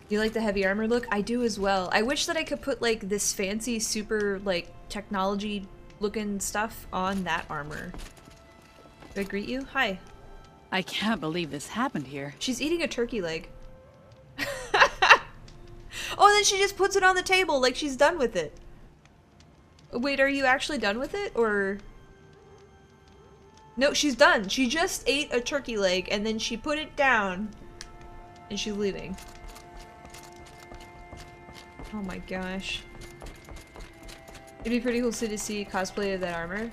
You like the heavy armor look? I do as well. I wish that I could put like this fancy, super like technology looking stuff on that armor. Do I greet you? Hi. I can't believe this happened here. She's eating a turkey leg. Oh, and then she just puts it on the table like she's done with it. Wait, are you actually done with it, or...? No, she's done. She just ate a turkey leg, and then she put it down. And she's leaving. Oh my gosh. It'd be pretty cool to see cosplay of that armor.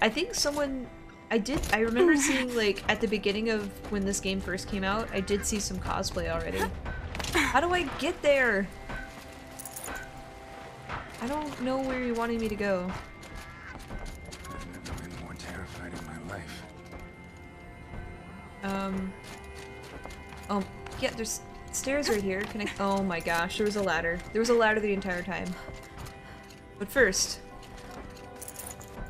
I think someone... I remember seeing, like, at the beginning of when this game first came out, I did see some cosplay already. How do I get there? I don't know where you're wanting me to go. I've never been more terrified in my life. Oh, yeah, there's stairs right here. Can I? Oh my gosh, there was a ladder. There was a ladder the entire time. But first,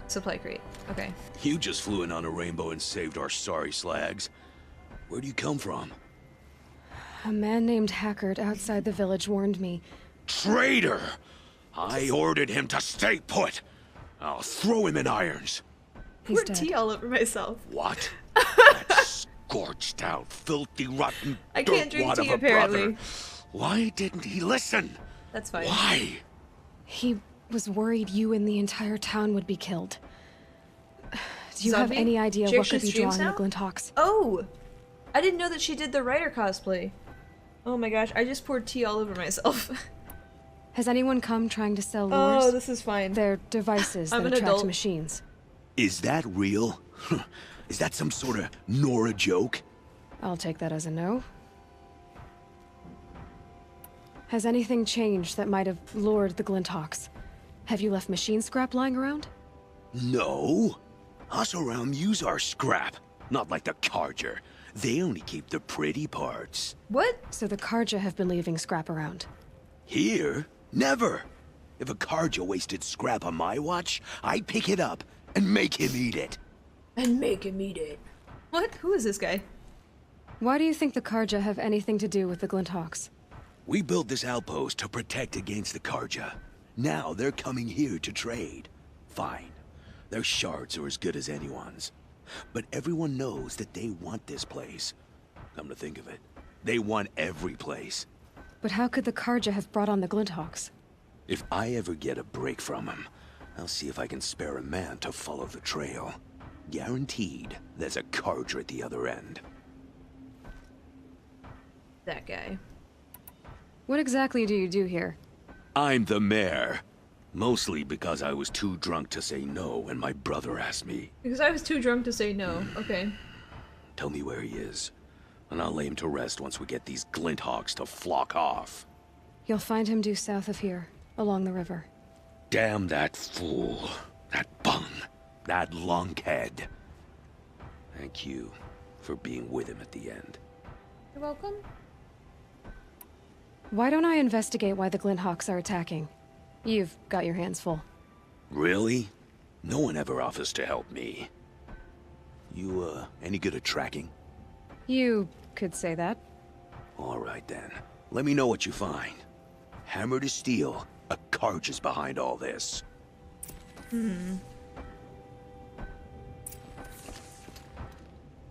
supply crate. Okay. You just flew in on a rainbow and saved our sorry slags. Where do you come from? A man named Hackard outside the village warned me. Traitor! I ordered him to stay put. I'll throw him in irons. He's Poured dead. tea all over myself. What? That scorched out, filthy, rotten I can't drink dirtwad tea, of a apparently. brother. Why didn't he listen? That's fine. Why? He was worried you and the entire town would be killed. Do you have Zombie? any idea She what could actually be drawing streams the now? Glinthawks? Oh! I didn't know that she did the writer cosplay. Oh my gosh, I just poured tea all over myself. Has anyone come trying to sell lures? Oh, this is fine. They're devices I'm that an attract adult. machines. Is that real? Is that some sort of Nora joke? I'll take that as a no. Has anything changed that might have lured the Glinthawks? Have you left machine scrap lying around? No. Us around use our scrap. Not like the Carja. They only keep the pretty parts. What? So the Karja have been leaving scrap around. Here? Never. If a Carja wasted scrap on my watch, I'd pick it up and make him eat it. And make him eat it. What? Who is this guy? Why do you think the Karja have anything to do with the Glinthawks? We built this outpost to protect against the Carja. Now they're coming here to trade. Fine. Their shards are as good as anyone's. But everyone knows that they want this place. Come to think of it, they want every place. But how could the Karja have brought on the Glinthawks? If I ever get a break from them, I'll see if I can spare a man to follow the trail. Guaranteed, there's a Carja at the other end. That guy. What exactly do you do here? I'm the mayor. Mostly because I was too drunk to say no when my brother asked me. Because I was too drunk to say no. Okay. Tell me where he is, and I'll lay him to rest once we get these Glinthawks to flock off. You'll find him due south of here, along the river. Damn that fool. That bung. That lunkhead. Thank you for being with him at the end. You're welcome. Why don't I investigate why the Glinthawks are attacking? You've got your hands full. Really? No one ever offers to help me. You, any good at tracking? You could say that. All right then. Let me know what you find. Hammer to steel, a Carja is behind all this.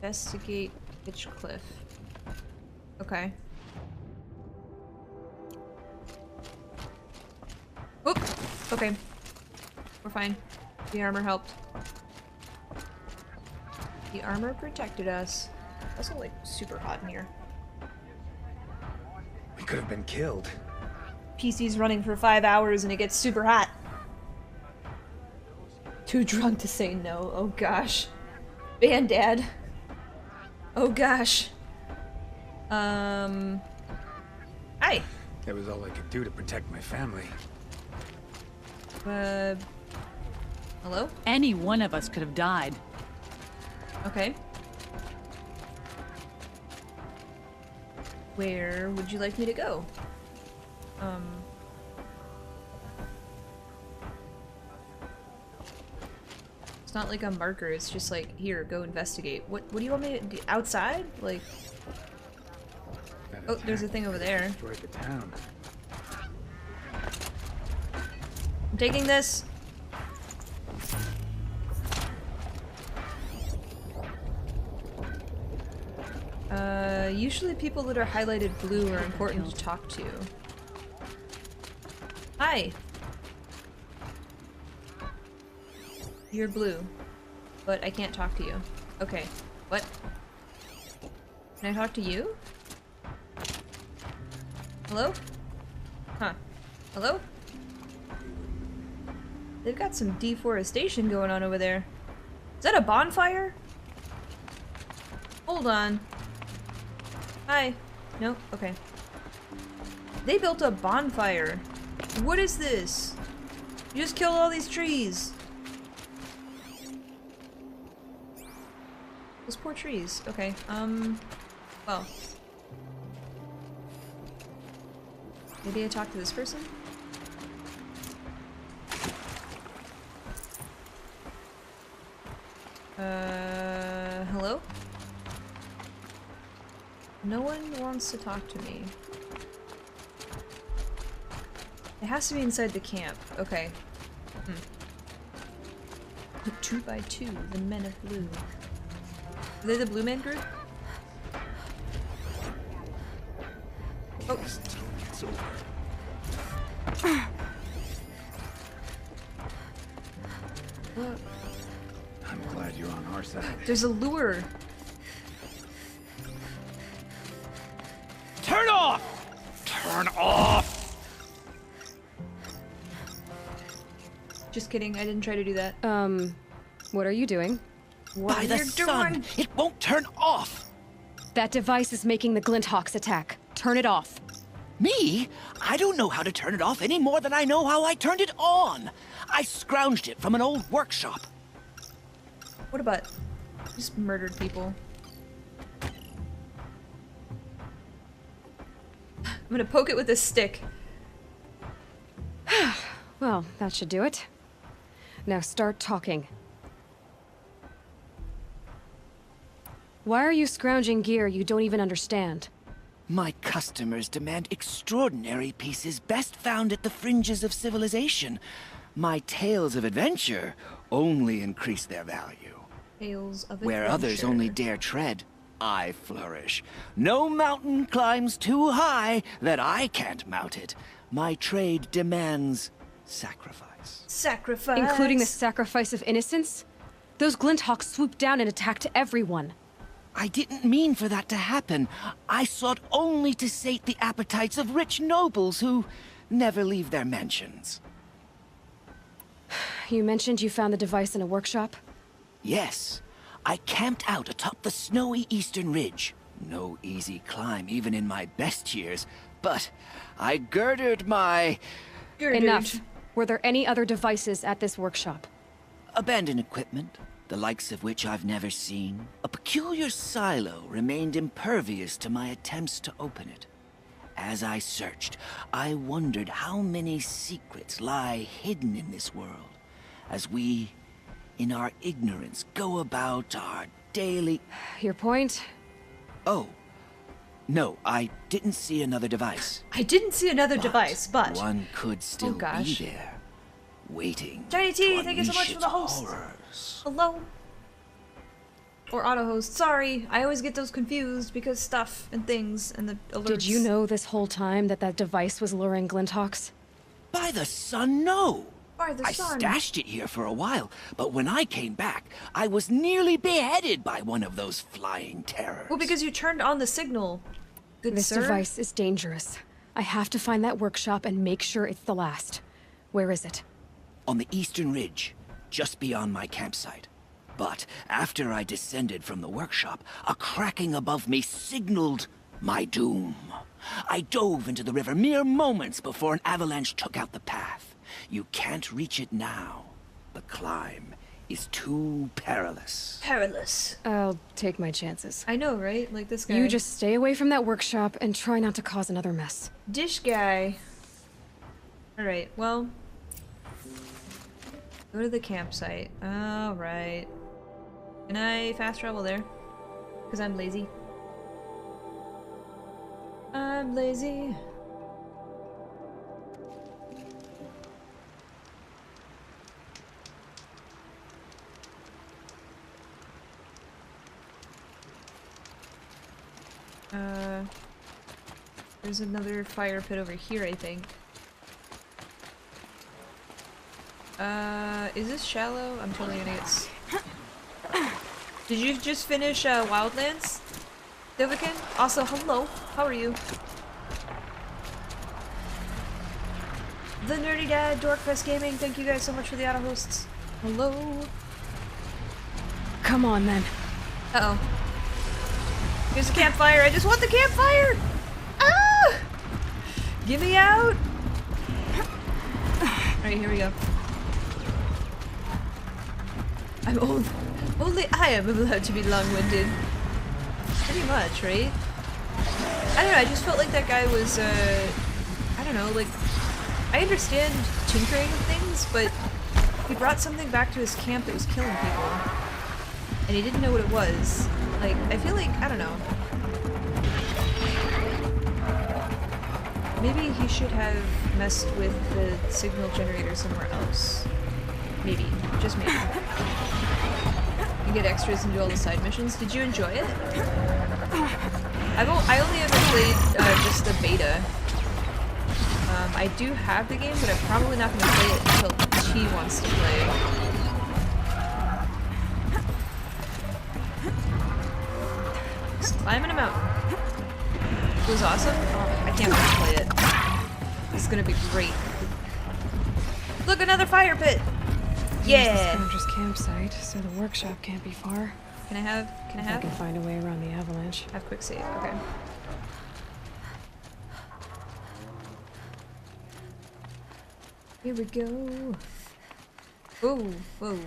Investigate Pitch Cliff. Okay. Oop! Okay. We're fine. The armor helped. The armor protected us. It's also like super hot in here. We could have been killed. PC's running for 5 hours and it gets super hot. Too drunk to say no. Oh gosh. Bandad. Oh gosh. Hi. That was all I could do to protect my family. Hello? Any one of us could have died. Okay. Where would you like me to go? It's not like a marker, it's just like, here, go investigate. What do you want me to do? Outside? Like... That Oh, there's a thing over there. Destroyed the town. I'm taking this. Usually people that are highlighted blue are important to talk to. Hi. You're blue, but I can't talk to you. Okay. What? Can I talk to you? Hello? Huh. Hello? They've got some deforestation going on over there. Is that a bonfire? Hold on. Hi. No? Okay. They built a bonfire. What is this? You just killed all these trees. Those poor trees. Okay, well. Maybe I talk to this person? Hello? No one wants to talk to me. It has to be inside the camp. Okay. 2 by 2, the men of blue. Are they the Blue Man Group? Oh. It's over. What? I'm glad you're on our side. There's a lure. Turn off! Turn off! Just kidding, I didn't try to do that. What are you doing? What By are the you sun! doing? It won't turn off! That device is making the Glinthawks attack. Turn it off. Me? I don't know how to turn it off any more than I know how I turned it on. I scrounged it from an old workshop. What about just murdered people? I'm gonna poke it with a stick. Well, that should do it. Now start talking. Why are you scrounging gear you don't even understand? My customers demand extraordinary pieces best found at the fringes of civilization. My tales of adventure only increase their value. Tales of Where others adventure. only dare tread, I flourish. No mountain climbs too high that I can't mount it. My trade demands sacrifice. Sacrifice. Including the sacrifice of innocence? Those Glinthawks swooped down and attacked everyone. I didn't mean for that to happen. I sought only to sate the appetites of rich nobles who never leave their mansions. You mentioned you found the device in a workshop? Yes, I camped out atop the snowy eastern ridge. No easy climb even in my best years, but I girded my Enough. Were there any other devices at this workshop? abandoned equipment, the likes of which I've never seen. A peculiar silo remained impervious to my attempts to open it. As I searched, I wondered how many secrets lie hidden in this world, as we, in our ignorance, go about our daily... Your point? Oh, no, I didn't see another device. I didn't see another device, but One could still be gosh. there, waiting Johnny T, to thank you so much unleash for the its host. horrors. hello. Or auto host. Sorry, I always get those confused because stuff and things and the alerts. Did you know this whole time that that device was luring Glinthawks? By the sun, no! By the I sun. stashed it here for a while, but when I came back, I was nearly beheaded by one of those flying terrors. Well, because you turned on the signal. Good This sir. device is dangerous. I have to find that workshop and make sure it's the last. Where is it? On the eastern ridge, just beyond my campsite. But after I descended from the workshop, a cracking above me signaled my doom. I dove into the river mere moments before an avalanche took out the path. You can't reach it now. The climb is too perilous. Perilous. I'll take my chances. I know, right? Like this guy. You just stay away from that workshop and try not to cause another mess. Dish guy. Alright, well. Go to the campsite. Alright. Can I fast travel there? Because I'm lazy. I'm lazy. There's another fire pit over here, I think. Is this shallow? I'm totally gonna get Did you just finish, Wildlands? Dovikin? Also, hello. How are you? The Nerdy Dad, Dorkfest Gaming, thank you guys so much for the auto hosts. Hello. Come on, then. Uh-oh. Here's a campfire. I just want the campfire! Ah! Get me out! Alright, here we go. I'm old. Only I am allowed to be long-winded. Pretty much, right? I don't know, I just felt like that guy was, I don't know, like, I understand tinkering with things, but he brought something back to his camp that was killing people. And he didn't know what it was. Like, I feel like, I don't know. Maybe he should have messed with the signal generator somewhere else. Maybe. Just maybe. You get extras and do all the side missions. Did you enjoy it? I only ever played just the beta. I do have the game, but I'm probably not going to play it until T wants to play. Just climbing a mountain. It was awesome. Oh, I can't wait to play it. This is going to be great. Look, another fire pit! Yeah! Here's the Scoundrel's campsite, so the workshop can't be far. Can I have? I can find a way around the avalanche. Have quick save, okay. Here we go. Oh, whoa.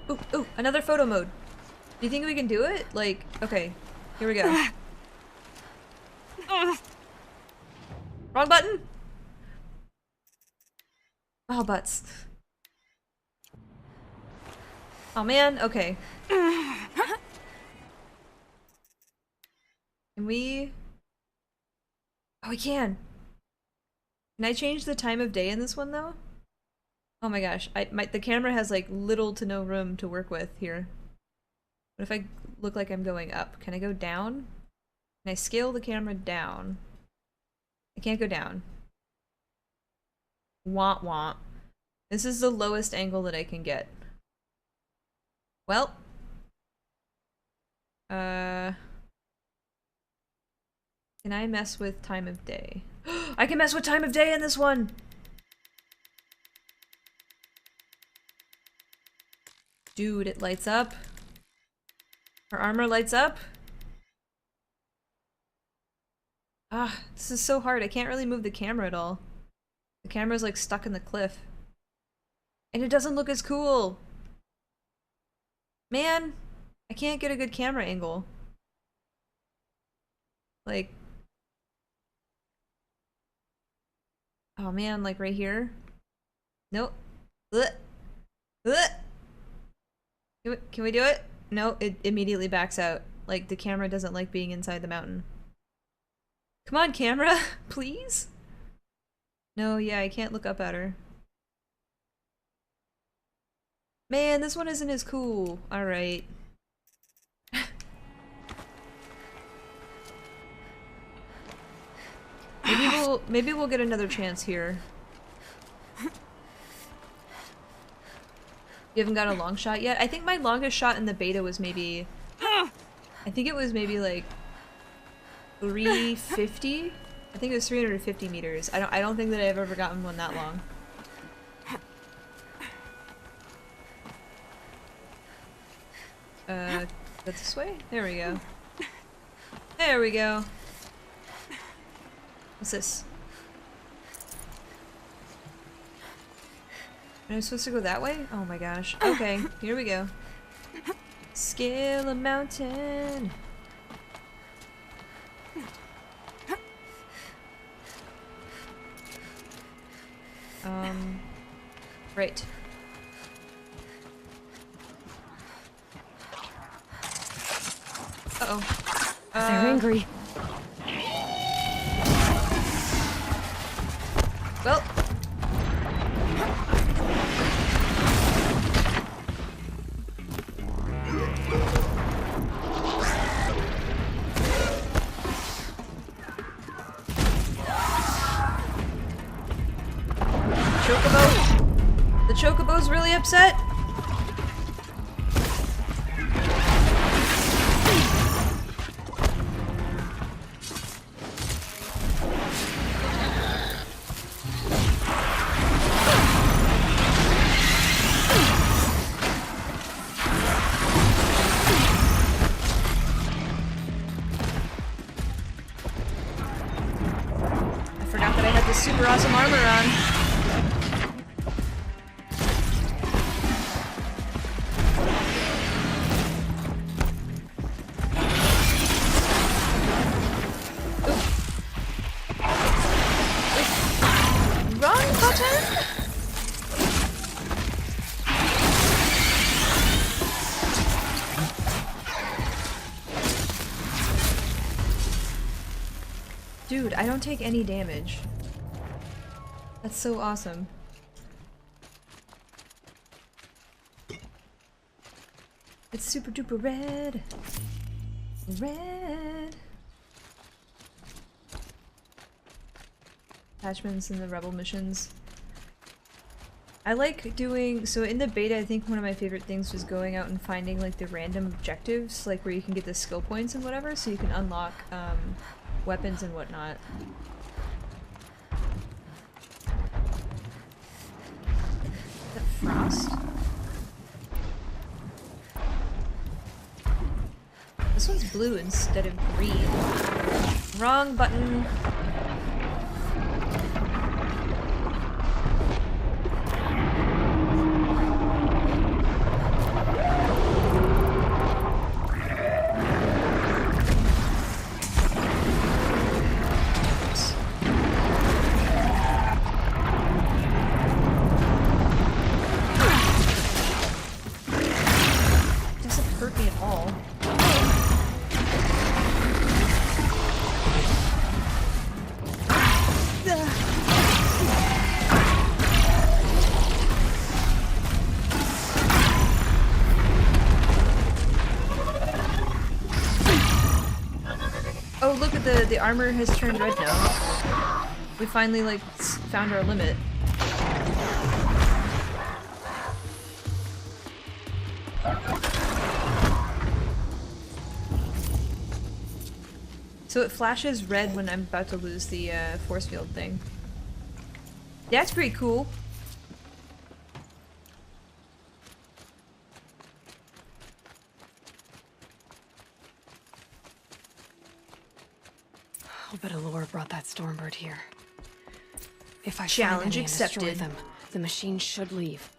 Ooh, ooh, another photo mode. Do you think we can do it? Like, okay, here we go. Wrong button? Oh, butts. Oh man, okay. Can we... Oh, we can! Can I change the time of day in this one, though? Oh my gosh, the camera has like little to no room to work with here. What if I look like I'm going up? Can I go down? Can I scale the camera down? I can't go down. Womp womp. This is the lowest angle that I can get. Well. Can I mess with time of day? I can mess with time of day in this one! Dude, it lights up. Her armor lights up. Ah, this is so hard. I can't really move the camera at all. The camera's like stuck in the cliff. And it doesn't look as cool. Man, I can't get a good camera angle. Like... Oh man, like right here? Nope. Ugh. Ugh. Can we do it? No, it immediately backs out. Like, the camera doesn't like being inside the mountain. Come on, camera! Please? No, yeah, I can't look up at her. Man, this one isn't as cool. Alright. Maybe we'll get another chance here. You haven't got a long shot yet? I think my longest shot in the beta was maybe... I think it was maybe like 350? I think it was 350 meters. I don't think that I've ever gotten one that long. That's this way? There we go. There we go. What's this? Am I supposed to go that way? Oh my gosh. Okay, here we go. Scale a mountain. Right. Uh-oh. They're angry. Well. Chocobo. The Chocobo's really upset. I forgot that I had this super awesome armor on. Wrong button? Dude, I don't take any damage. That's so awesome. It's super duper red. Red. Attachments in the rebel missions. I like doing, so in the beta I think one of my favorite things was going out and finding like the random objectives, like where you can get the skill points and whatever, so you can unlock weapons and whatnot. Is that Frost? This one's blue instead of green. Wrong button. Oh, look at the armor has turned red now. We finally like found our limit. So it flashes red when I'm about to lose the force field thing. That's pretty cool. I'll bet Allura brought that Stormbird here. If I Challenge find any and destroy accepted. them, the machine should leave.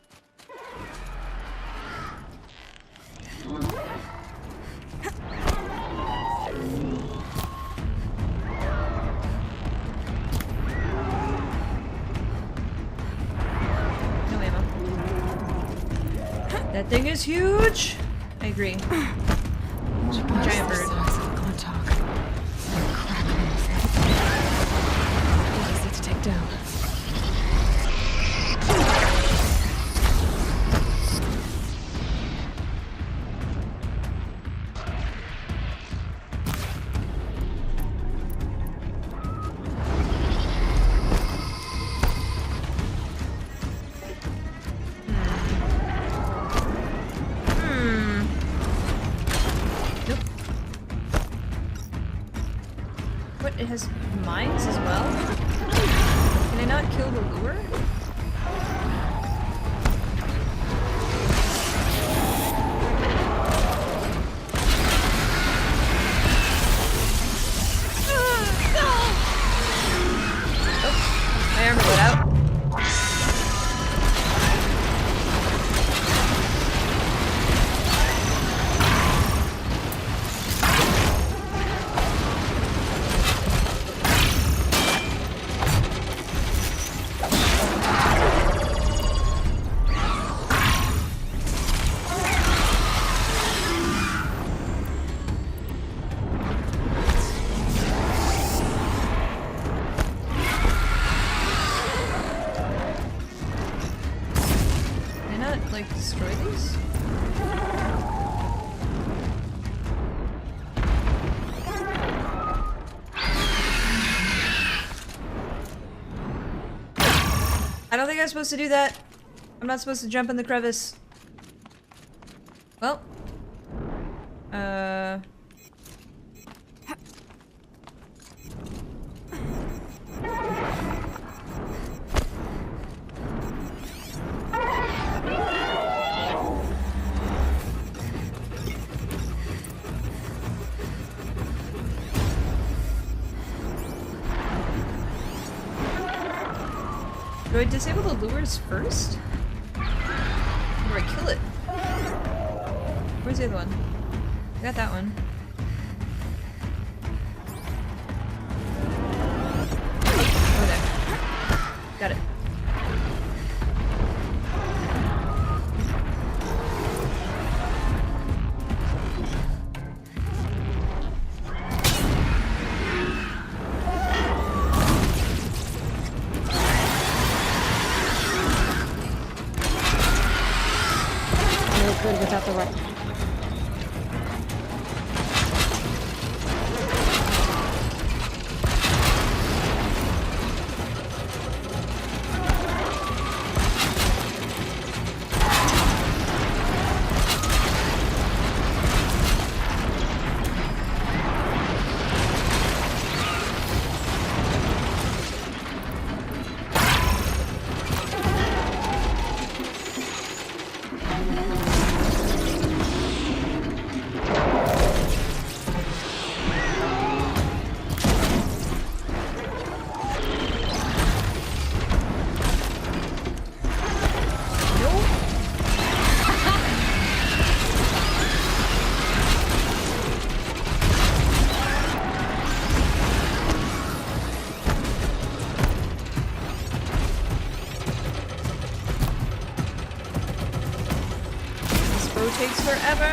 No ammo. That thing is huge! I agree. Giant bird. Easy to take down. Nope. What? It has mines as well? Can I not kill the lure? Oh, my armor got out. like, destroy these? I don't think I'm supposed to do that. I'm not supposed to jump in the crevice. Well. Do I disable the lures first? Or do I kill it? Where's the other one? I got that one. Over there. Got it. Good without the right. Takes forever.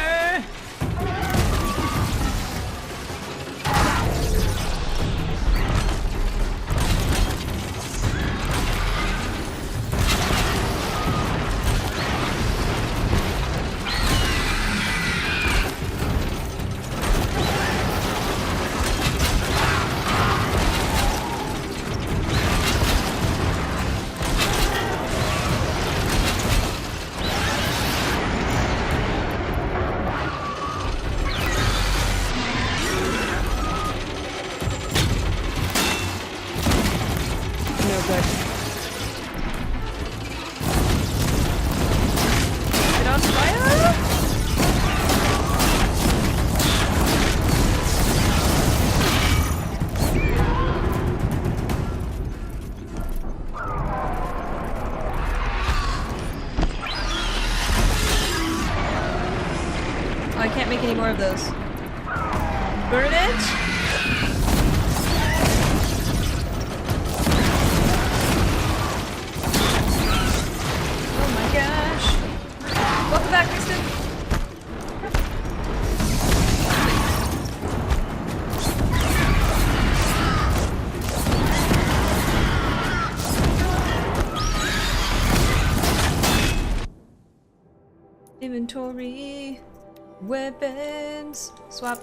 Make any more of those. Burn it! Oh my gosh. Welcome back, Kristen. Inventory. Weapons! Swap.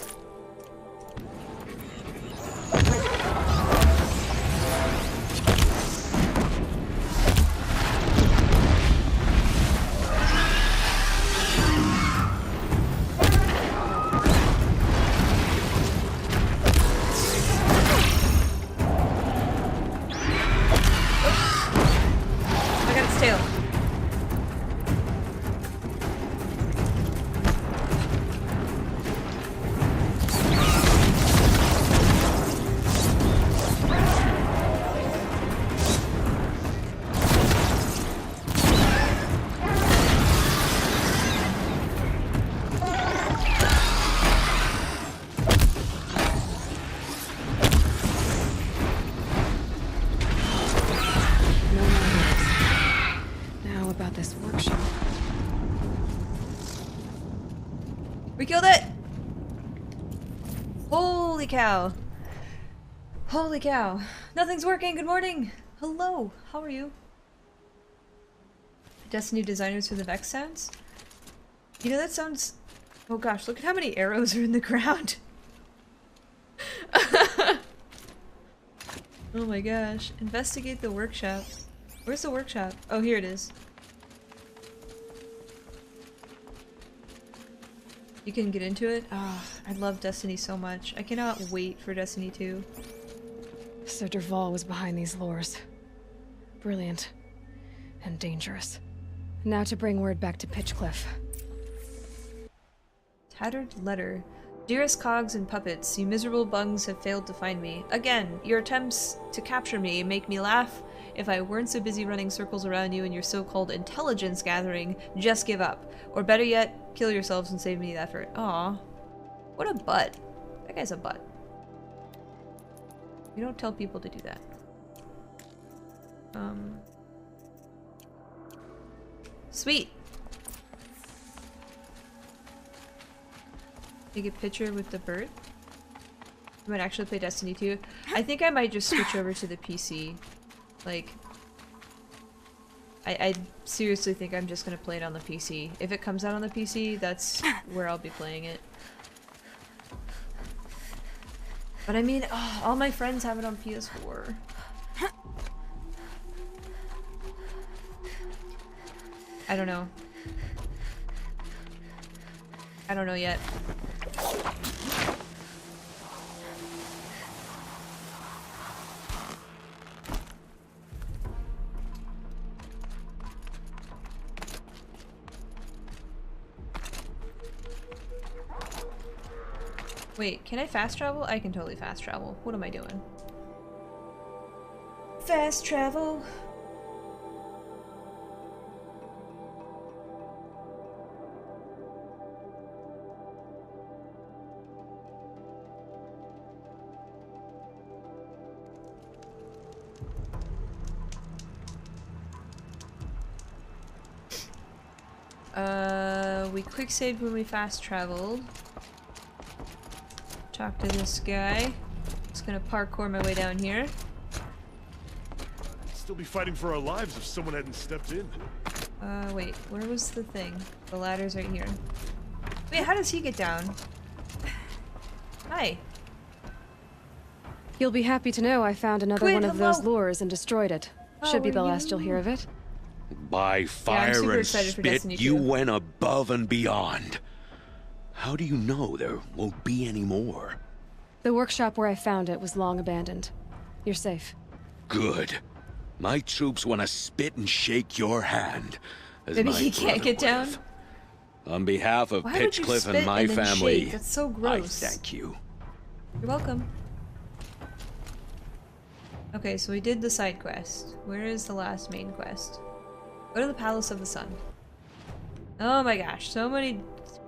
I got its tail. We killed it! Holy cow. Holy cow. Nothing's working. Good morning. Hello. How are you? Destiny designers for the Vex sounds? You know, that sounds... Oh gosh, look at how many arrows are in the ground. Oh my gosh. Investigate the workshop. Where's the workshop? Oh, here it is. You can get into it? Ah, I love Destiny so much. I cannot wait for Destiny 2. So Dervahl was behind these lures. Brilliant. And dangerous. Now to bring word back to Pitchcliff. Tattered letter. Dearest cogs and puppets, you miserable bungs have failed to find me. Again, your attempts to capture me make me laugh. If I weren't so busy running circles around you and your so-called intelligence gathering, just give up. Or better yet, kill yourselves and save me the effort. Aw. What a butt. That guy's a butt. You don't tell people to do that. Sweet! Take a picture with the bird. I might actually play Destiny 2. I think I might just switch over to the PC. Like, I seriously think I'm just gonna play it on the PC. If it comes out on the PC, that's where I'll be playing it. But I mean, oh, all my friends have it on PS4. I don't know. I don't know yet. Wait, can I fast travel? I can totally fast travel. What am I doing? Fast travel! We quick saved when we fast traveled. Talk to this guy. Just gonna parkour my way down here. Still be fighting for our lives if someone hadn't stepped in. Wait, where was the thing? The ladder's right here. Wait, how does he get down? Hi. You'll be happy to know I found another Quinn, one of those hello. lures and destroyed it. How Should be are the last you'll you? hear of it. By fire super and excited for spit, Destiny you 2. went above and beyond. How do you know there won't be any more? The workshop where I found it was long abandoned. You're safe. Good. My troops want to spit and shake your hand. As Maybe my he can't brother get down? would've. On behalf of Why would you Pitchcliff spit and my and then family, shake? That's so I gross. thank you. You're welcome. Okay, so we did the side quest. Where is the last main quest? Go to the Palace of the Sun. Oh my gosh, so many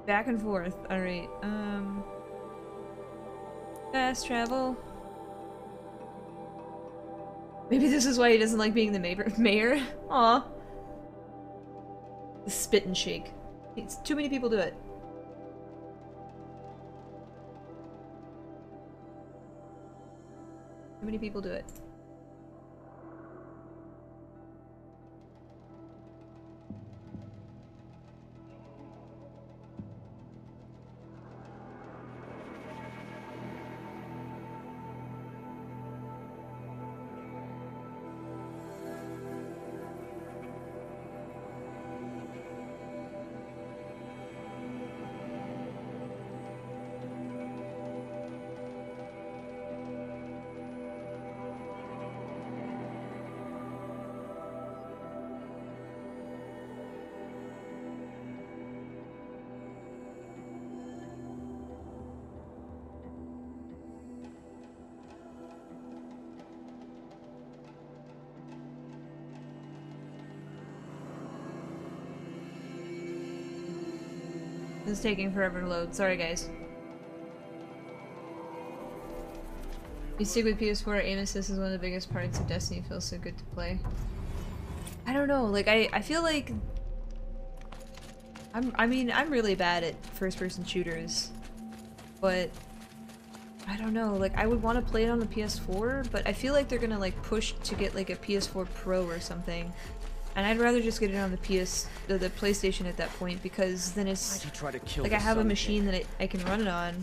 back and forth. Alright, fast travel. Maybe this is why he doesn't like being the mayor. Aw. The spit and shake. It's too many people do it. Too many people do it. This is taking forever to load. Sorry, guys. You stick with PS4, aim assist is one of the biggest parts of Destiny. It feels so good to play. I don't know, like, I feel like... I mean, I'm really bad at first-person shooters. But... I don't know, like, I would want to play it on the PS4, but I feel like they're gonna, like, push to get, like, a PS4 Pro or something. And I'd rather just get it on the the PlayStation at that point, because then it's like I have a machine that I can run it on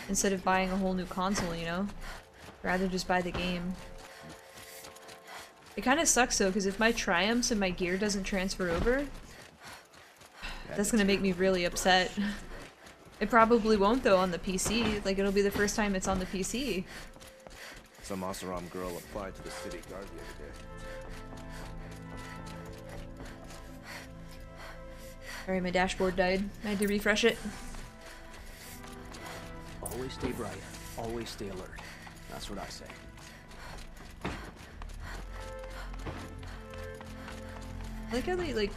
instead of buying a whole new console, you know? Rather just buy the game. It kind of sucks though, because if my Triumphs and my gear doesn't transfer over, that's gonna make me really upset. It probably won't though on the PC. Like, it'll be the first time it's on the PC. Some Oseram girl applied to the city guard the other day. Sorry, my dashboard died. I had to refresh it. Always stay bright. Always stay alert. That's what I say. I like how they, like,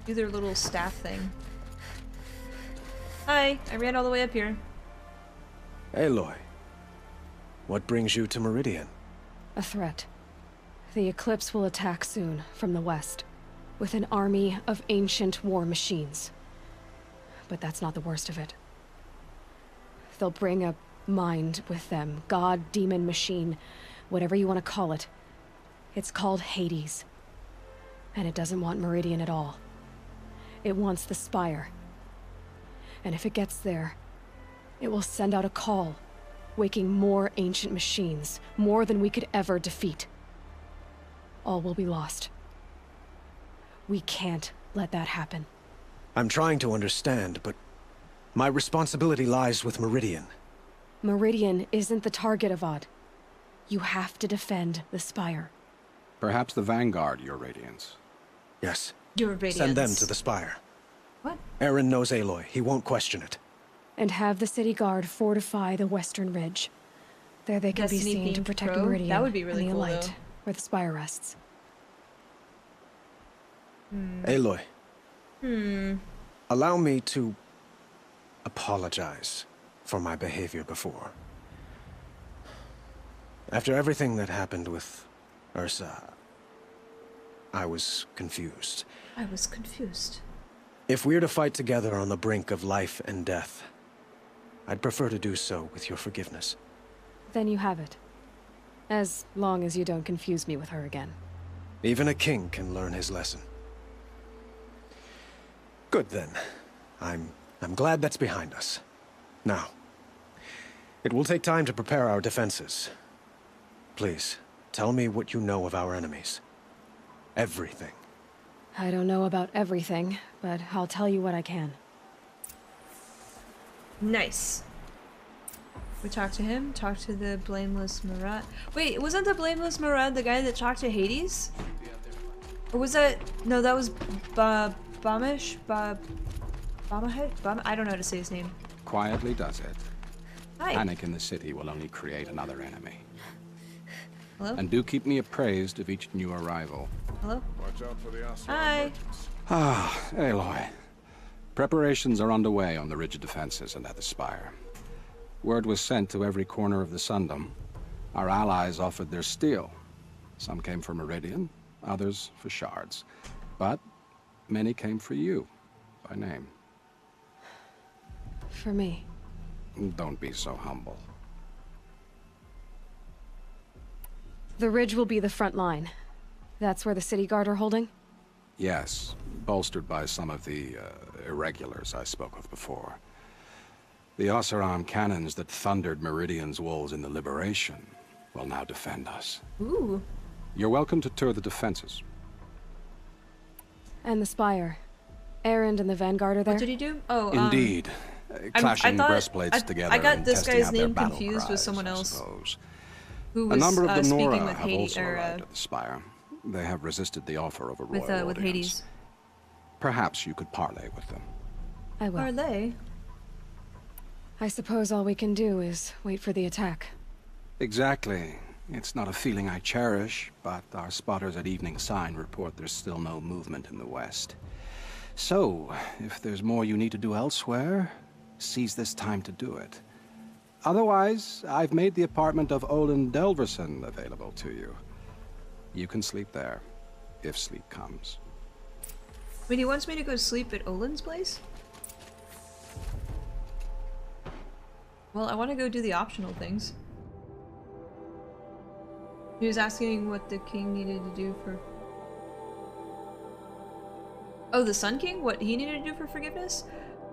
do their little staff thing. Hi, I ran all the way up here. Aloy, what brings you to Meridian? A threat. The Eclipse will attack soon, from the west, with an army of ancient war machines. But that's not the worst of it. They'll bring a mind with them. God, demon, machine, whatever you want to call it. It's called Hades. And it doesn't want Meridian at all. It wants the Spire. And if it gets there, it will send out a call, waking more ancient machines, more than we could ever defeat. All will be lost. We can't let that happen. I'm trying to understand, but my responsibility lies with Meridian. Meridian isn't the target, Avad. You have to defend the Spire. Perhaps the Vanguard, Your Radiance. Yes. Your Radiance. Send them to the Spire. What? Aaron knows Aloy. He won't question it. And have the city guard fortify the western ridge. There they can be seen to protect Meridian. That would be really and the cool, light, though. where the Spire rests. Aloy. Hmm. Allow me to apologize for my behavior before. After everything that happened with Ursa, I was confused. I was confused. If we're to fight together on the brink of life and death, I'd prefer to do so with your forgiveness. Then you have it. As long as you don't confuse me with her again. Even a king can learn his lesson. Good then. I'm glad that's behind us. Now, it will take time to prepare our defenses. Please, tell me what you know of our enemies. Everything. I don't know about everything, but I'll tell you what I can. Nice. We talked to him, talked to the Blameless Murad. Wait, wasn't the Blameless Murad the guy that talked to Hades? Or was that... No, that was Bamish? Bamahead? I don't know how to say his name. Quietly does it. Hi. Panic in the city will only create another enemy. Hello? And do keep me appraised of each new arrival. Hello? Watch out for the Oseram Hi. merchants. Ah, Aloy. Preparations are underway on the ridge of defenses and at the Spire. Word was sent to every corner of the Sundom. Our allies offered their steel. Some came for Meridian, others for shards. But many came for you, by name. For me. Don't be so humble. The ridge will be the front line. That's where the city guard are holding? Yes, bolstered by some of the irregulars I spoke of before. The Oseram cannons that thundered Meridian's walls in the Liberation will now defend us. Ooh. You're welcome to tour the defenses. And the Spire. Erend and the Vanguard are there? What did he do? Oh, Indeed. Clashing breastplates together I got and this testing guy's out their name battle confused cries, with someone I else suppose. who A was number of the speaking Nora with have Hades, also arrived at the Spire. They have resisted the offer of a royal with audience. Hades. Perhaps you could parley with them. I will. Are they? I suppose all we can do is wait for the attack. Exactly. It's not a feeling I cherish, but our spotters at Evening Sign report there's still no movement in the west. So, if there's more you need to do elsewhere, seize this time to do it. Otherwise, I've made the apartment of Olin Delverson available to you. You can sleep there, if sleep comes. Wait, he wants me to go sleep at Olin's place? Well, I want to go do the optional things. He was asking what the king needed to do for... Oh, the Sun King? What he needed to do for forgiveness?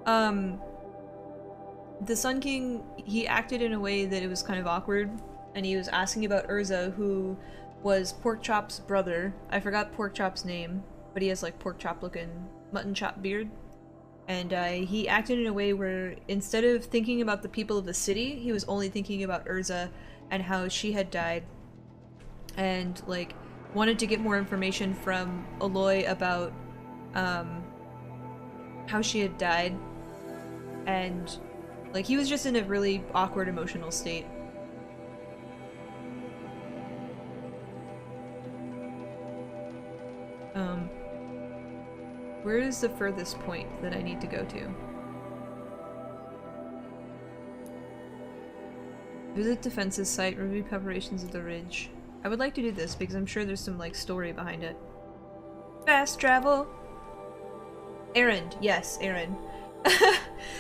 The Sun King, he acted in a way that it was kind of awkward, and he was asking about Urza, who was Porkchop's brother. I forgot Porkchop's name, but he has like Porkchop looking mutton chop beard. And he acted in a way where instead of thinking about the people of the city, he was only thinking about Urza and how she had died. And like wanted to get more information from Aloy about how she had died. And like he was just in a really awkward emotional state. Where is the furthest point that I need to go to? Visit defenses site, review preparations of the ridge. I would like to do this because I'm sure there's some like story behind it. Fast travel! Errand, yes, errand.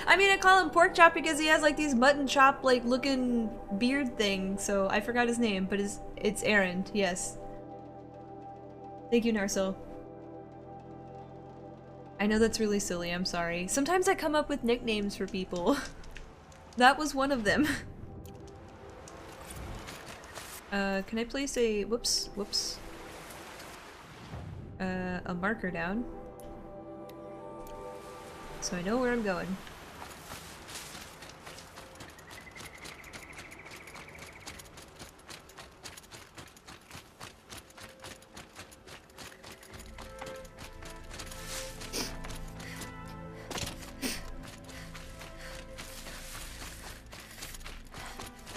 I mean, I call him Porkchop because he has like these mutton chop like looking beard thing, so I forgot his name, but it's Errand, yes. Thank you, Narsil. I know that's really silly, I'm sorry. Sometimes I come up with nicknames for people. That was one of them. Can I place a whoops. A marker down so I know where I'm going.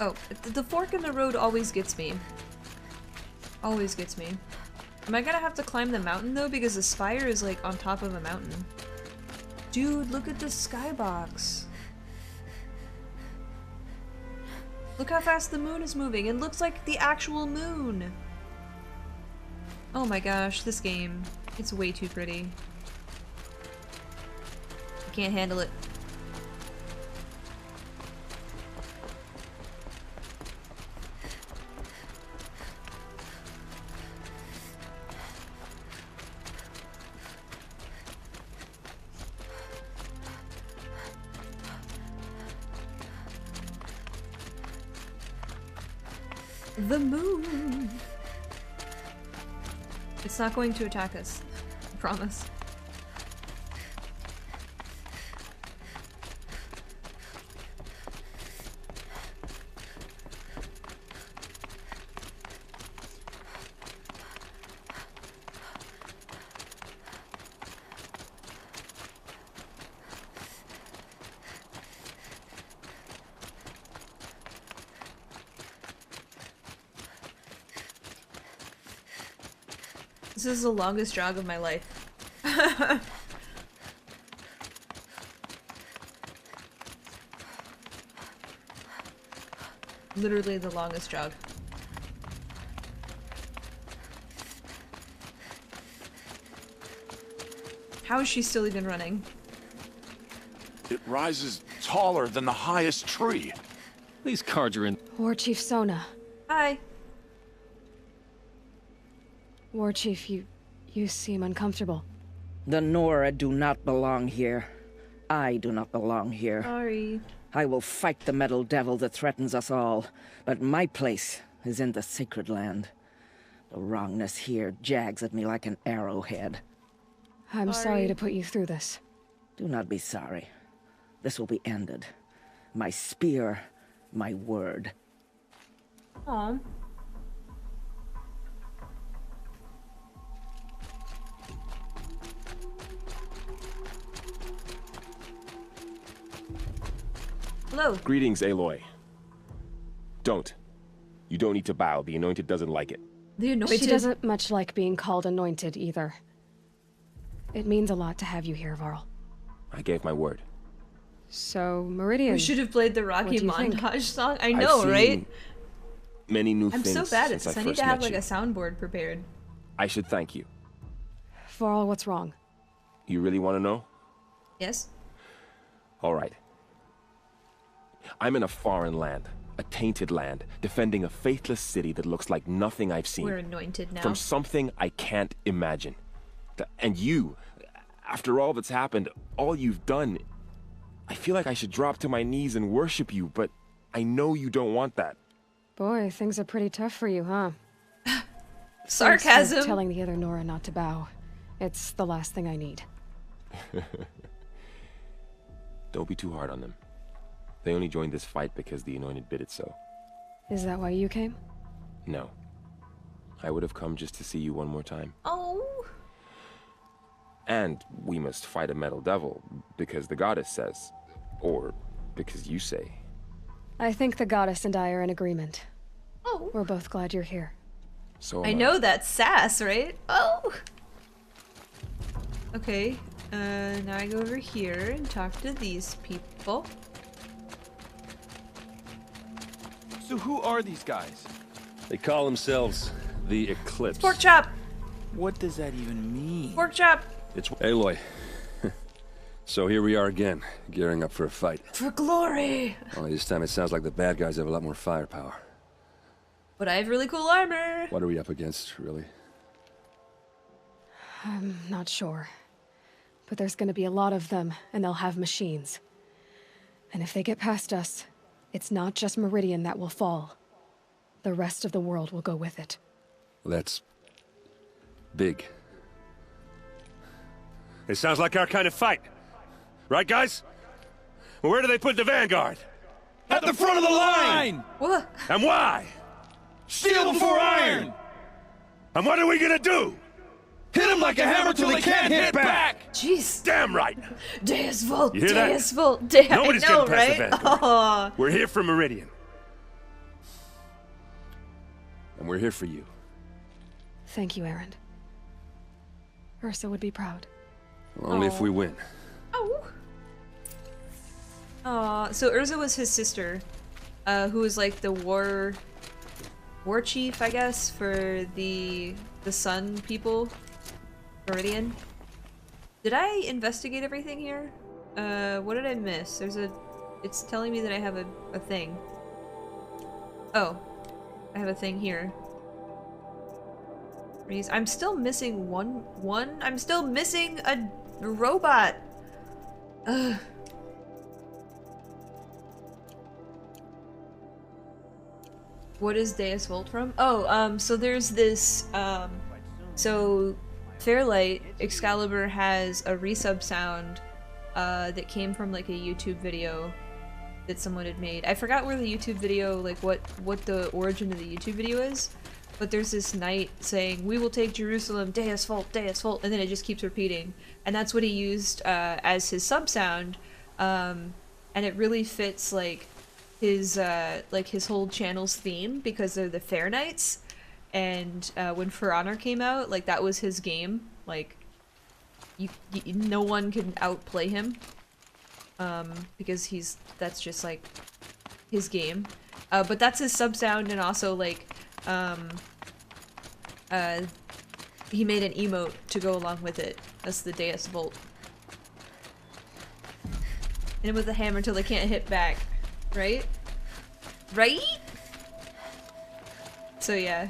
Oh, the fork in the road always gets me. Always gets me. Am I gonna have to climb the mountain though? Because the spire is like on top of a mountain. Dude, look at the skybox. Look how fast the moon is moving. It looks like the actual moon. Oh my gosh, this game. It's way too pretty. I can't handle it. The moon! It's not going to attack us. I promise. This is the longest jog of my life. Literally the longest jog. How is she still even running? It rises taller than the highest tree. These cards are in. War Chief Sona. Hi. War Chief, you seem uncomfortable. The Nora do not belong here. I do not belong here. Sorry. I will fight the metal devil that threatens us all, but my place is in the sacred land. The wrongness here jags at me like an arrowhead. I'm sorry to put you through this. Do not be sorry. This will be ended. My spear, my word. Aw. Hello. Greetings, Aloy. Don't. You don't need to bow. The Anointed doesn't like it. The Anointed? She doesn't much like being called Anointed either. It means a lot to have you here, Varl. I gave my word. So, Meridian. We should have played the Rocky montage song. I know, I've seen right? Many new I'm things so bad at since this. I I need first to have met like you. a soundboard prepared. I should thank you. Varl, what's wrong? You really want to know? Yes? All right. I'm in a foreign land, a tainted land, defending a faithless city that looks like nothing I've seen. We're anointed now. From something I can't imagine. And you, After all that's happened, all you've done, I feel like I should drop to my knees and worship you, but I know you don't want that. Boy, things are pretty tough for you, huh? Sarcasm. Thanks for telling the other Nora not to bow. It's the last thing I need. Don't be too hard on them. They only joined this fight because the Anointed bid it so. Is that why you came? No. I would have come just to see you one more time. Oh. And we must fight a metal devil, because the goddess says. Or because you say. I think the goddess and I are in agreement. Oh. We're both glad you're here. So I know that's sass, right? Oh. Okay. Now I go over here and talk to these people. So who are these guys? They call themselves the Eclipse. Pork chop! What does that even mean? Pork chop! It's Aloy. So here we are again, gearing up for a fight. For glory! Only this time it sounds like the bad guys have a lot more firepower. But I have really cool armor! What are we up against, really? I'm not sure. But there's gonna be a lot of them, and they'll have machines. And if they get past us, it's not just Meridian that will fall. The rest of the world will go with it. Well, that's big. It sounds like our kind of fight. Right, guys? Well, where do they put the Vanguard? At the front of the line! What? And why? Steel before iron! And what are we gonna do? Hit them like a hammer till they can't hit back! Jeez. Damn right! Deus Volt! You hear that? Deus Volt! Damn, Nobody's I know, getting past right? the Vanguard. Aw. We're here for Meridian. And we're here for you. Thank you, Erend. Ursa would be proud. Well, only if we win. Oh. Aw, so Urza was his sister, who was like the war chief, I guess, for the Sun people, Meridian. Did I investigate everything here? What did I miss? It's telling me that I have a thing. Oh, I have a thing here. I'm still missing one. I'm still missing a robot. Ugh. What is Deus Volt from? Oh, so there's this, so Fairlight, Excalibur has a resub sound, that came from like a YouTube video that someone had made. I forgot where the YouTube video, like what the origin of the YouTube video is, but there's this knight saying, "We will take Jerusalem, Deus Volt, and then it just keeps repeating. And that's what he used, as his sub sound, and it really fits, like, his whole channel's theme, because they're the Fair Knights, and when For Honor came out, like, that was his game. Like, no one can outplay him, because that's just like his game. But that's his sub sound, and also like he made an emote to go along with it. That's the Deus Volt. And with a hammer till they can't hit back. Right? Right? So yeah.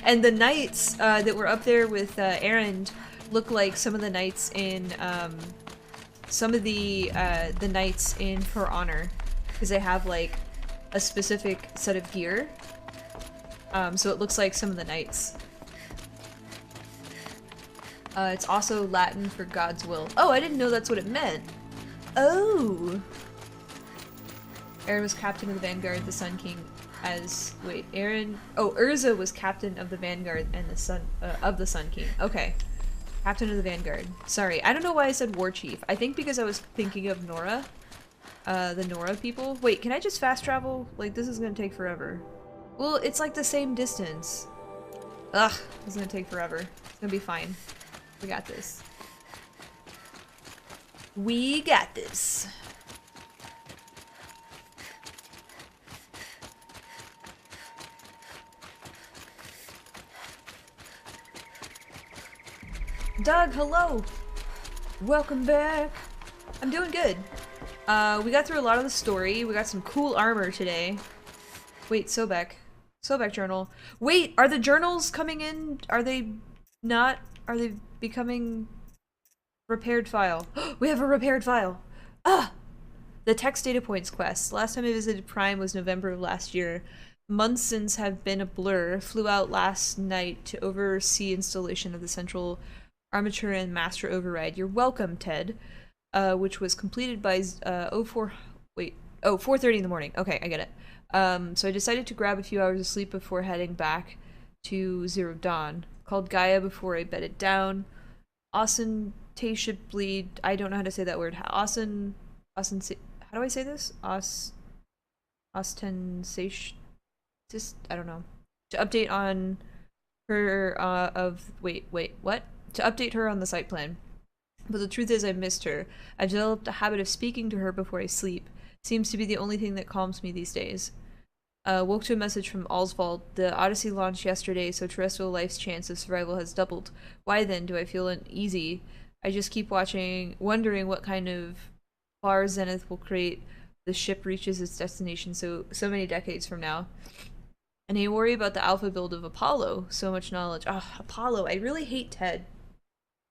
And the knights that were up there with Erend look like some of the knights in the knights in For Honor, because they have like a specific set of gear. So it looks like some of the knights. It's also Latin for God's will. Oh, I didn't know that's what it meant. Oh. Eren was captain of the Vanguard, the Sun King. Urza was captain of the Vanguard and the Sun of the Sun King. Okay. Captain of the Vanguard. Sorry, I don't know why I said War Chief. I think because I was thinking of Nora. The Nora people. Wait, can I just fast travel? Like, this is gonna take forever. Well, it's like the same distance. Ugh, this is gonna take forever. It's gonna be fine. We got this. We got this. Doug, hello! Welcome back! I'm doing good. We got through a lot of the story. We got some cool armor today. Wait, Sobek. Sobek journal. Wait, are the journals coming in? Are they not? Are they becoming Repaired file. We have a repaired file. Ah! The text data points quest. Last time I visited Prime was November of last year. Months since have been a blur. Flew out last night to oversee installation of the central armature and master override. You're welcome, Ted. Which was completed by 4:30 in the morning. Okay, I get it. So I decided to grab a few hours of sleep before heading back to Zero Dawn. Called Gaia before I bedded down. Ostentatiously, I don't know how to say that word. How do I say this? Ostensation. Just, I don't know. To update on her what? To update her on the site plan. But the truth is I missed her. I've developed a habit of speaking to her before I sleep. Seems to be the only thing that calms me these days. Woke to a message from Oswald. The Odyssey launched yesterday, so terrestrial life's chance of survival has doubled. Why then do I feel uneasy? I just keep wondering what kind of far zenith will create the ship reaches its destination so many decades from now. And I worry about the alpha build of Apollo. So much knowledge. Ah, Apollo. I really hate Ted.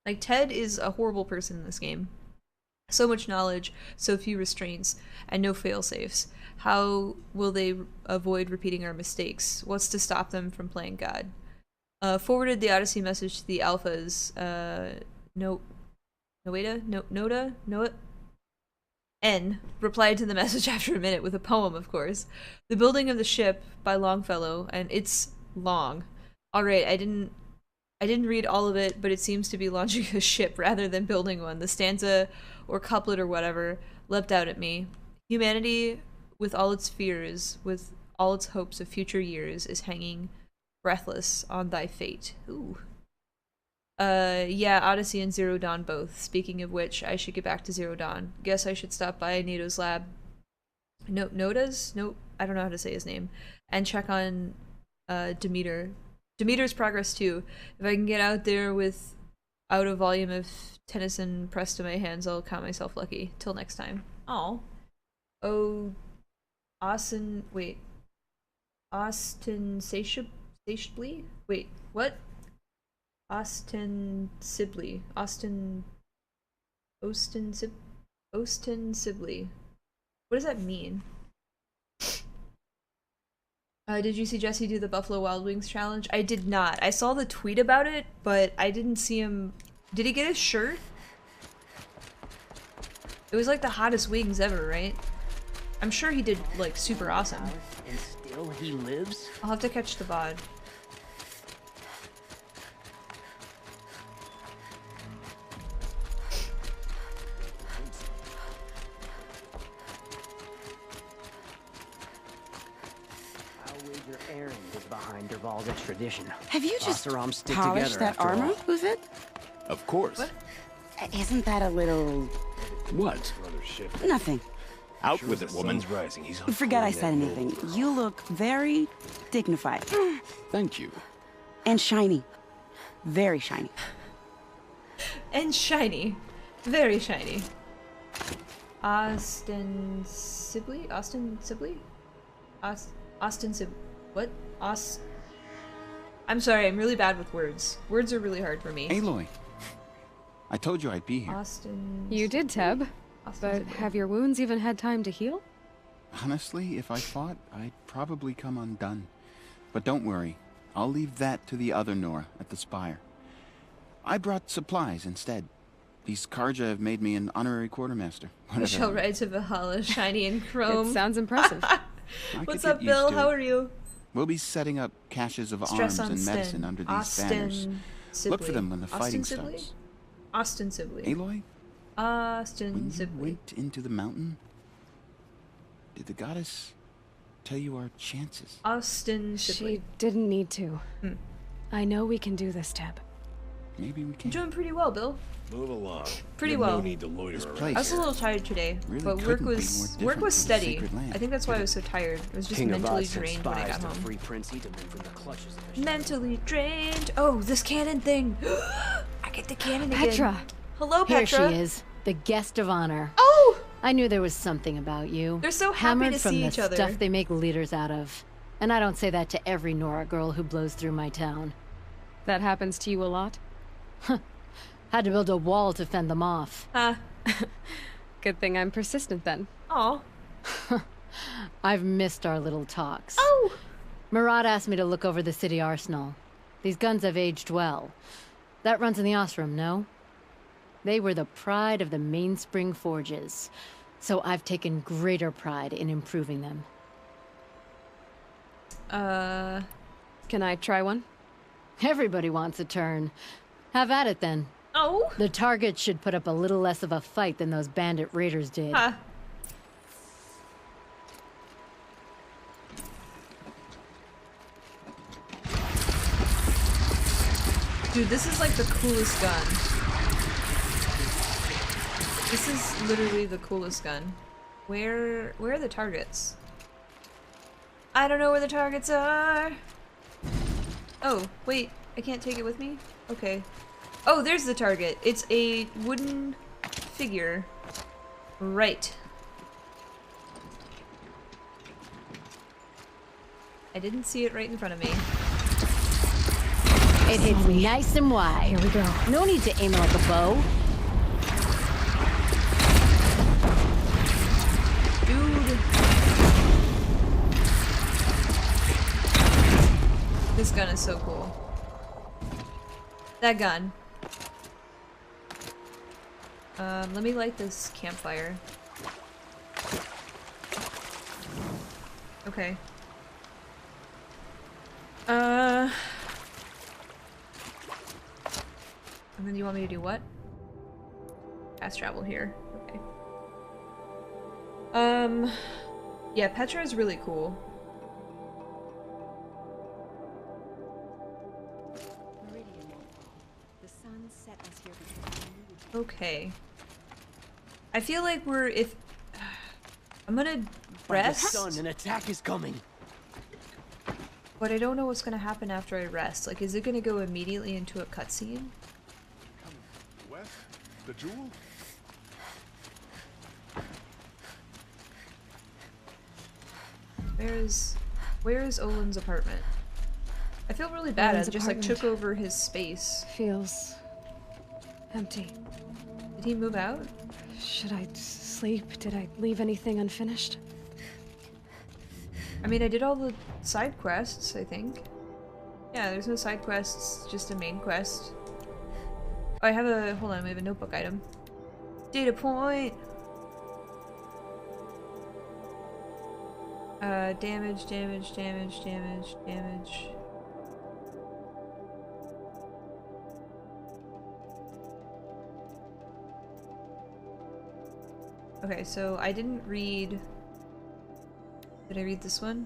Like, Ted is a horrible person in this game. So much knowledge, so few restraints, and no failsafes. How will they avoid repeating our mistakes? What's to stop them from playing God? Forwarded the Odyssey message to the alphas. Noda? N replied to the message after a minute with a poem, of course. The building of the ship by Longfellow, and it's long. Alright, I didn't read all of it, but it seems to be launching a ship rather than building one. The stanza, or couplet or whatever, leapt out at me. Humanity, with all its fears, with all its hopes of future years, is hanging breathless on thy fate. Ooh. Yeah, Odyssey and Zero Dawn both. Speaking of which, I should get back to Zero Dawn. Guess I should stop by Nato's lab. Noda's? No, I don't know how to say his name. And check on Demeter. Demeter's progress too. If I can get out there without a volume of Tennyson pressed to my hands, I'll count myself lucky. Till next time. Oh, ostensably? Wait, what? Ostensibly. Ostensibly. What does that mean? Did you see Jesse do the Buffalo Wild Wings challenge? I did not. I saw the tweet about it, but I didn't see him. Did he get his shirt? It was like the hottest wings ever, right? I'm sure he did like super awesome. And still he lives? I'll have to catch the VOD. Behind Derval's extradition. Have you just Oseram stick polished together that after armor all. with it? Of course. What? Isn't that a little... What? Nothing. Out with it, woman. Rising. He's Forget I said anything. You look very dignified. Thank you. And shiny. Very shiny. And shiny. Very shiny. Ostensibly? What? I'm sorry, I'm really bad with words. Words are really hard for me. Aloy. I told you I'd be here. You did, Teb. But have your wounds even had time to heal? Honestly, if I fought, I'd probably come undone. But don't worry. I'll leave that to the other Nora at the Spire. I brought supplies instead. These Karja have made me an honorary quartermaster. We shall ride to Valhalla, shiny and chrome. It sounds impressive. What's up, Bill? How are you? We'll be setting up caches of arms and medicine under these banners. Look for them when the fighting starts. Ostensibly. Aloy? Ostensibly. When you went into the mountain, did the goddess tell you our chances? Ostensibly. She didn't need to. I know we can do this, Teb. Maybe we can. You're doing pretty well, Bill. Move along. Pretty well. No need to loiter around. I was a little tired today, Really but work couldn't be was more different steady. from the sacred land, I think that's why I was so tired. I was just King mentally of drained when I got home. Free Prince Italy from the clutches of the Mentally drained. Oh, this cannon thing. I get the cannon again. Petra. Hello, Here Petra. she is, the guest of honor. Oh! I knew there was something about you. They're so happy Hammered to from see the each other. stuff they make leaders out of. And I don't say that to every Nora girl who blows through my town. That happens to you a lot? Had to build a wall to fend them off. Good thing I'm persistent then. Aw. I've missed our little talks. Oh! Marat asked me to look over the city arsenal. These guns have aged well. That runs in the Osram, no? They were the pride of the Mainspring Forges, so I've taken greater pride in improving them. Can I try one? Everybody wants a turn. Have at it then. Oh! The target should put up a little less of a fight than those bandit raiders did. Huh. Dude, this is like the coolest gun. This is literally the coolest gun. Where are the targets? I don't know where the targets are. Oh, wait, I can't take it with me? Okay. Oh, there's the target. It's a wooden figure. Right. I didn't see it right in front of me. It hits me nice and wide. Here we go. No need to aim it like a bow. Dude. This gun is so cool. That gun. Let me light this campfire. Okay. And then you want me to do what? Fast travel here. Okay. Yeah, Petra is really cool. Okay. I feel like we're I'm gonna rest. By the sun, an attack is coming. But I don't know what's gonna happen after I rest. Like, is it gonna go immediately into a cutscene? West, the jewel? Where is Olin's apartment? I feel really bad. Olin's I just like apartment. took over his space. Feels empty. Did he move out? Should I sleep? Did I leave anything unfinished? I mean, I did all the side quests, I think. Yeah, there's no side quests, just a main quest. Oh, I have a, hold on, we have a notebook item. Data point! Damage, damage, damage, damage, damage. Okay, so I didn't read... Did I read this one?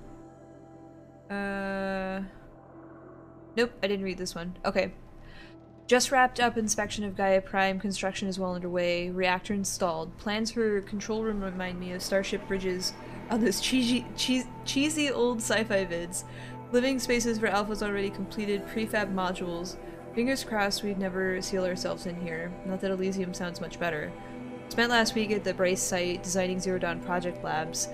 Nope, I didn't read this one. Okay. Just wrapped up inspection of Gaia Prime. Construction is well underway. Reactor installed. Plans for control room remind me of Starship Bridges on those cheesy old sci-fi vids. Living spaces for Alpha's already completed. Prefab modules. Fingers crossed we'd never seal ourselves in here. Not that Elysium sounds much better. Spent last week at the Bryce site designing Zero Dawn project labs.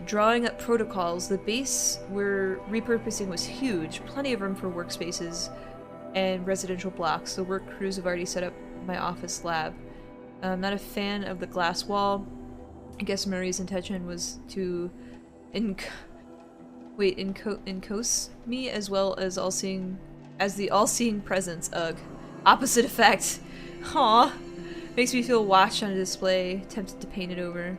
Drawing up protocols. The base we're repurposing was huge. Plenty of room for workspaces and residential blocks. The work crews have already set up my office lab. I'm not a fan of the glass wall. I guess Murray's intention was to encose me as well as the all-seeing presence. Ugh. Opposite effect. Aw. Makes me feel watched on a display. Tempted to paint it over.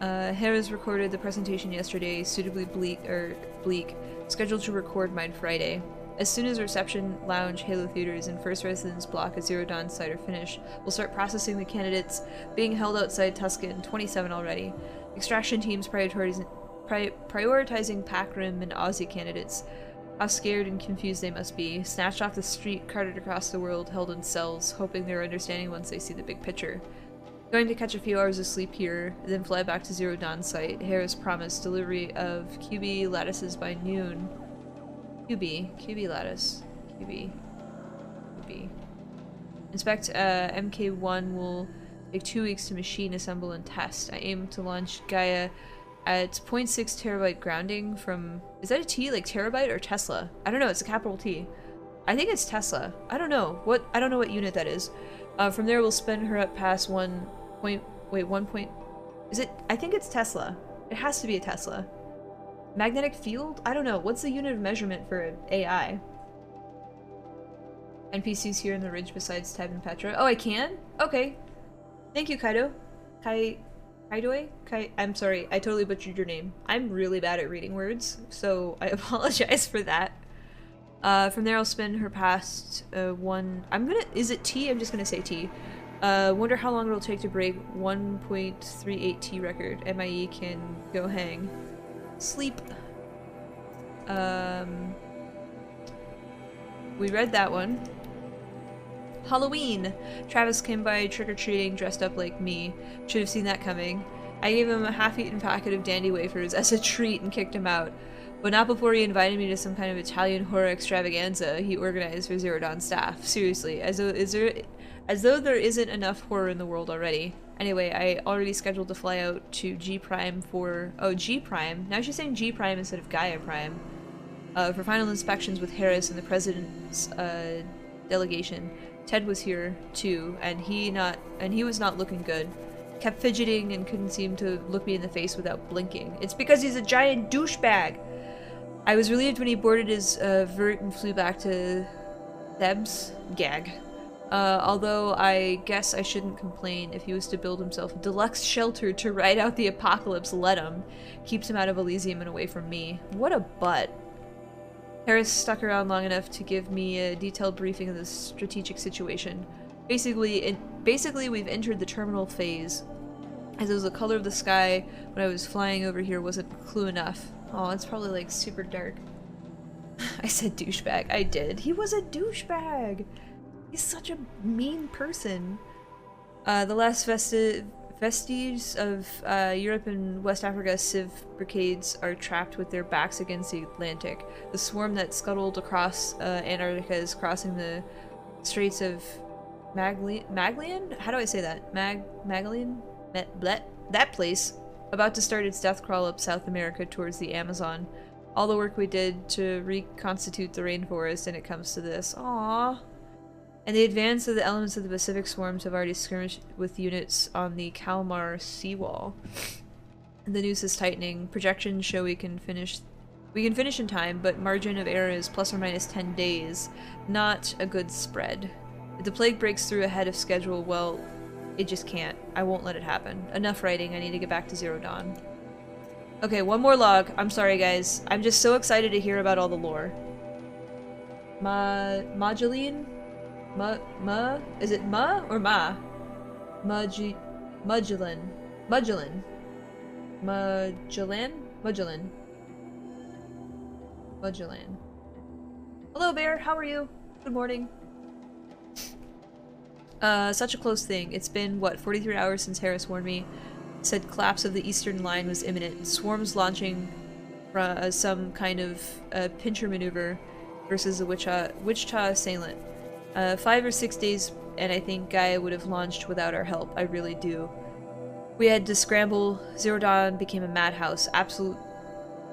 Harris recorded the presentation yesterday, suitably bleak, scheduled to record mine Friday. As soon as Reception Lounge, Halo Theaters, and First Residence Block at Zero Dawn site are finished, we'll start processing the candidates being held outside Tuscan, 27 already. Extraction teams prioritizing Pac Rim and Aussie candidates. How scared and confused they must be. Snatched off the street, carted across the world, held in cells, hoping they're understanding once they see the big picture. Going to catch a few hours of sleep here, then fly back to Zero Dawn site. Harris promised delivery of QB lattices by noon. QB lattice. QB. Inspect MK1 will take 2 weeks to machine, assemble, and test. I aim to launch Gaia at 0.6 terabyte grounding from... Is that a T? Like terabyte or Tesla? I don't know, it's a capital T. I think it's Tesla. I don't know what unit that is. From there we'll spin her up past 1 point. Wait, 1 point. Is it? I think it's Tesla. It has to be a Tesla. Magnetic field? I don't know. What's the unit of measurement for AI? NPCs here in the ridge besides Ted and Petra. Oh, I can? Okay. Thank you, Kaido. Kaidoi? I'm sorry, I totally butchered your name. I'm really bad at reading words, so I apologize for that. From there I'll spin her past is it T? I'm just gonna say T. Wonder how long it'll take to break 1.38 T record. MIE can go hang. Sleep. We read that one. Halloween! Travis came by trick-or-treating dressed up like me. Should have seen that coming. I gave him a half-eaten packet of dandy wafers as a treat and kicked him out. But not before he invited me to some kind of Italian horror extravaganza he organized for Zero Dawn staff. Seriously, as though there isn't enough horror in the world already. Anyway, I already scheduled to fly out to G Prime for... Oh, G Prime. Now she's saying G Prime instead of Gaia Prime. For final inspections with Harris and the President's delegation. Ted was here too, and he was not looking good. Kept fidgeting and couldn't seem to look me in the face without blinking. It's because he's a giant douchebag! I was relieved when he boarded his vert and flew back to Thebes. Gag. Although I guess I shouldn't complain. If he was to build himself a deluxe shelter to ride out the apocalypse, let him. Keeps him out of Elysium and away from me. What a butt. Harris stuck around long enough to give me a detailed briefing of the strategic situation. Basically, we've entered the terminal phase. As it was the color of the sky when I was flying over here wasn't clue enough. Oh, it's probably like super dark. I said douchebag. I did. He was a douchebag! He's such a mean person. The last vestiges of Europe and West Africa civ brigades are trapped with their backs against the Atlantic. The swarm that scuttled across Antarctica is crossing the Straits of Magellan? How do I say that? Magellan? That place. About to start its death crawl up South America towards the Amazon. All the work we did to reconstitute the rainforest, and it comes to this. Aww. And the advance of the elements of the Pacific swarms have already skirmished with units on the Kalmar seawall. The noose is tightening. Projections show we can finish in time, but margin of error is plus or minus 10 days. Not a good spread. If the plague breaks through ahead of schedule, well, it just can't. I won't let it happen. Enough writing. I need to get back to Zero Dawn. Okay, one more log. I'm sorry, guys. I'm just so excited to hear about all the lore. Magellan? Is it Ma or Ma? Magellan. Hello, Bear. How are you? Good morning. Such a close thing. It's been, what, 43 hours since Harris warned me. Said collapse of the eastern line was imminent. Swarms launching some kind of pincher maneuver versus the Wichita assailant. 5 or 6 days, and I think Gaia would have launched without our help. I really do. We had to scramble. Zero Dawn became a madhouse. Absolute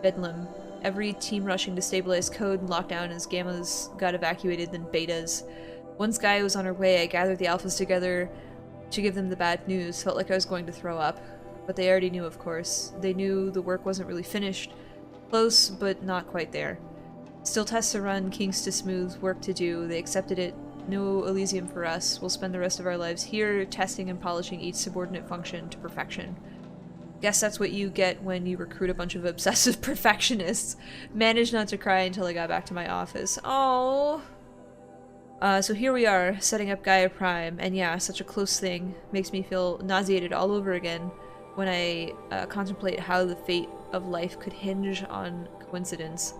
bedlam. Every team rushing to stabilize code and lock down as gammas got evacuated, then betas. Once Gaia was on her way, I gathered the alphas together to give them the bad news. Felt like I was going to throw up. But they already knew, of course. They knew the work wasn't really finished. Close, but not quite there. Still tests to run, kinks to smooth, work to do. They accepted it. No Elysium for us. We'll spend the rest of our lives here, testing and polishing each subordinate function to perfection. Guess that's what you get when you recruit a bunch of obsessive perfectionists. Managed not to cry until I got back to my office. Oh. So here we are, setting up Gaia Prime, and yeah, such a close thing. Makes me feel nauseated all over again when I contemplate how the fate of life could hinge on coincidence.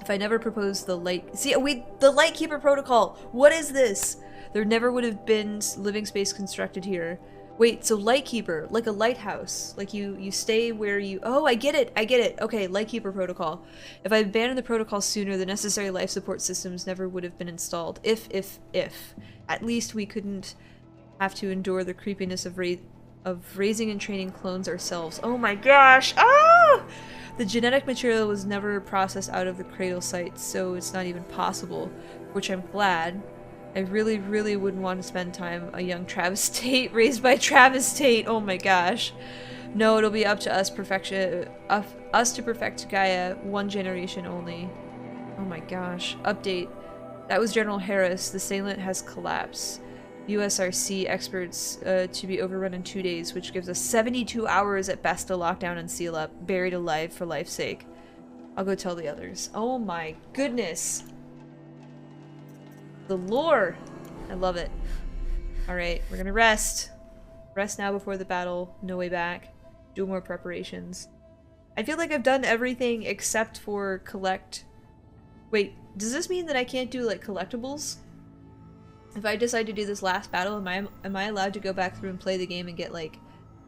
If I never proposed the light... See, the Lightkeeper Protocol! What is this? There never would have been living space constructed here. Wait, so Lightkeeper, like a lighthouse. Like you stay where you... Oh, I get it! Okay, Lightkeeper Protocol. If I abandoned the protocol sooner, the necessary life support systems never would have been installed. If. At least we couldn't have to endure the creepiness of raising and training clones ourselves. Oh my gosh! Ah! The genetic material was never processed out of the cradle site, so it's not even possible, which I'm glad. I really, really wouldn't want to spend time a young Travis Tate raised by Travis Tate. Oh my gosh. No, it'll be up to us us to perfect Gaia, one generation only. Oh my gosh. Update. That was General Harris. The Salient has collapsed. USRC experts to be overrun in 2 days, which gives us 72 hours at best to lock down and seal up. Buried alive for life's sake. I'll go tell the others. Oh my goodness. The lore. I love it. Alright, we're gonna rest. Rest now before the battle. No way back. Do more preparations. I feel like I've done everything except for collect... Wait, does this mean that I can't do, like, collectibles? If I decide to do this last battle, am I allowed to go back through and play the game and get, like,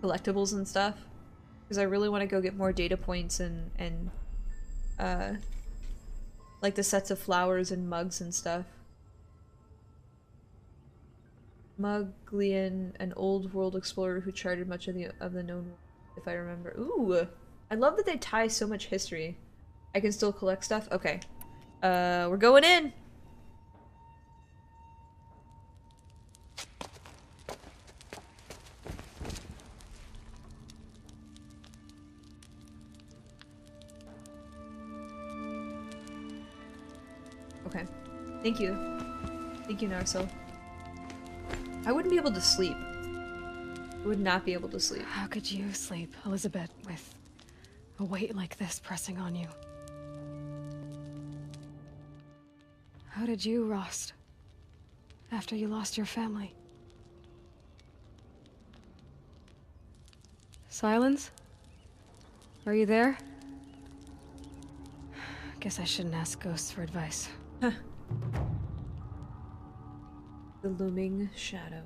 collectibles and stuff? Because I really want to go get more data points and like, the sets of flowers and mugs and stuff. Muglian, an old world explorer who charted much of the known world, if I remember. Ooh! I love that they tie so much history. I can still collect stuff? Okay. We're going in! Okay. Thank you. Thank you, Narsil. I wouldn't be able to sleep. I would not be able to sleep. How could you sleep, Elizabeth, with a weight like this pressing on you? How did you, Rost? After you lost your family? Silence? Are you there? Guess I shouldn't ask ghosts for advice. The looming shadow.